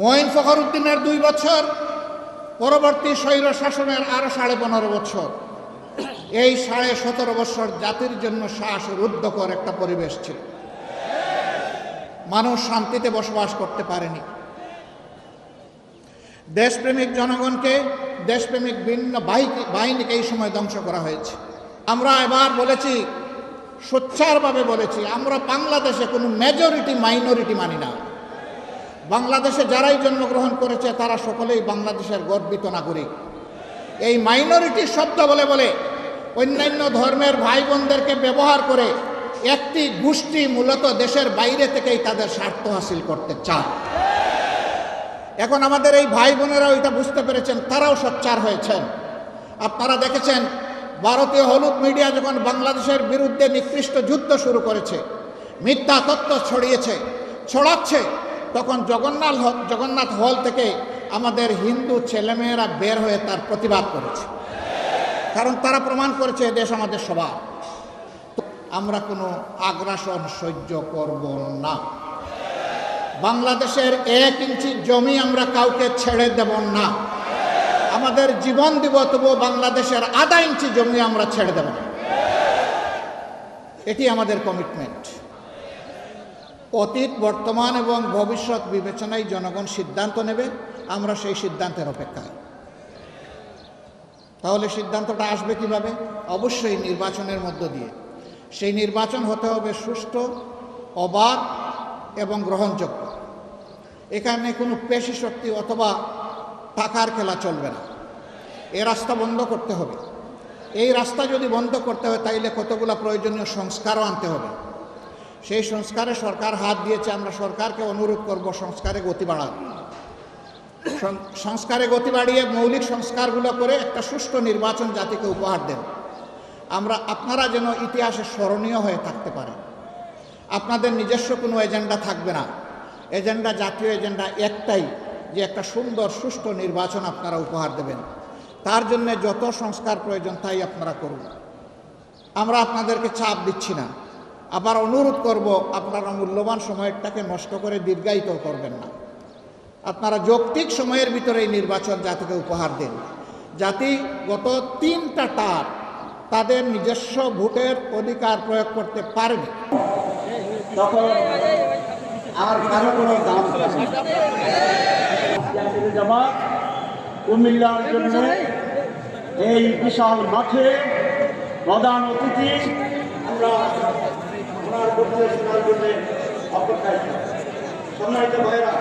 মঈন ফখরুদ্দিনের 2 বছর, পরবর্তী স্বৈর শাসনের আরো 15.5 বছর। এই 17.5 বছর জাতির জন্য শ্বাসরুদ্ধকর একটা পরিবেশ ছিল। মানুষ শান্তিতে বসবাস করতে পারেনি। দেশপ্রেমিক জনগণকে, দেশপ্রেমিক ভিন্ন বাহিনীকে এই সময় ধ্বংস করা হয়েছে। আমরা এবার বলেছি, সোচ্চারভাবে বলেছি, আমরা বাংলাদেশে কোনো মেজরিটি মাইনরিটি মানি না। বাংলাদেশে যারাই জন্মগ্রহণ করেছে তারা সকলেই বাংলাদেশের গর্বিত নাগরিক। এই মাইনরিটি শব্দ বলে বলে অন্যান্য ধর্মের ভাই বোনদেরকে ব্যবহার করে একটি গোষ্ঠী মূলত দেশের বাইরে থেকেই তাদের স্বার্থ হাসিল করতে চায়। এখন আমাদের এই ভাই বোনেরাও এটা বুঝতে পেরেছেন, তারাও সোচ্চার হয়েছেন। আপনারা দেখেছেন ভারতীয় হলুদ মিডিয়া যখন বাংলাদেশের বিরুদ্ধে নিকৃষ্ট যুদ্ধ শুরু করেছে, মিথ্যা তথ্য ছড়াচ্ছে, তখন জগন্নাথ হল থেকে আমাদের হিন্দু ছেলেমেয়েরা বের হয়ে তার প্রতিবাদ করেছে। কারণ তারা প্রমাণ করেছে দেশ আমাদের সবার। আমরা কোনো আগ্রাসন সহ্য করব না। বাংলাদেশের 1 ইঞ্চি জমি আমরা কাউকে ছেড়ে দেব না। আমাদের জীবন দিব, তবুও বাংলাদেশের আধা ইঞ্চি জমি আমরা ছেড়ে দেব না। এটি আমাদের কমিটমেন্ট। অতীত, বর্তমান এবং ভবিষ্যৎ বিবেচনায় জনগণ সিদ্ধান্ত নেবে, আমরা সেই সিদ্ধান্তের অপেক্ষায়। তাহলে সিদ্ধান্তটা আসবে কিভাবে? অবশ্যই নির্বাচনের মধ্য দিয়ে। সেই নির্বাচন হতে হবে সুষ্ঠু, অবাধ এবং গ্রহণযোগ্য। এখানে কোনো পেশি শক্তি অথবা টাকার খেলা চলবে না। এই রাস্তা বন্ধ করতে হবে। এই রাস্তা যদি বন্ধ করতে হয় তাইলে কতগুলো প্রয়োজনীয় সংস্কারও আনতে হবে। সেই সংস্কারে সরকার হাত দিয়েছে। আমরা সরকারকে অনুরোধ করব সংস্কারে গতি বাড়ান। সংস্কারে গতি বাড়িয়ে মৌলিক সংস্কারগুলো করে একটা সুষ্ঠু নির্বাচন জাতিকে উপহার দেন। আপনারা যেন ইতিহাসে স্মরণীয় হয়ে থাকতে পারেন। আপনাদের নিজস্ব কোনো এজেন্ডা থাকবে না। এজেন্ডা, জাতীয় এজেন্ডা একটাই, যে একটা সুন্দর সুষ্ঠু নির্বাচন আপনারা উপহার দেবেন। তার জন্য যত সংস্কার প্রয়োজন তাই আপনারা করুন। আমরা আপনাদেরকে চাপ দিচ্ছি না। আবার অনুরোধ করব, আপনারা মূল্যবান সময়টাকে নষ্ট করে দীর্ঘায়িত করবেন না। আপনারা যৌক্তিক সময়ের ভিতরে এই নির্বাচন জাতিকে উপহার দিন। জাতি গত 3টা টার্ম তাদের নিজস্ব ভোটের অধিকার প্রয়োগ করতে পারেনি। তখন আর কারো কোনো দাম জামাত কুমিল্লার জন্য এই বিশাল মাঠে প্রধান অতিথি আমরা ওনার বক্তব্য শোনার জন্য অপেক্ষায়। সম্মানিত ভাইরা,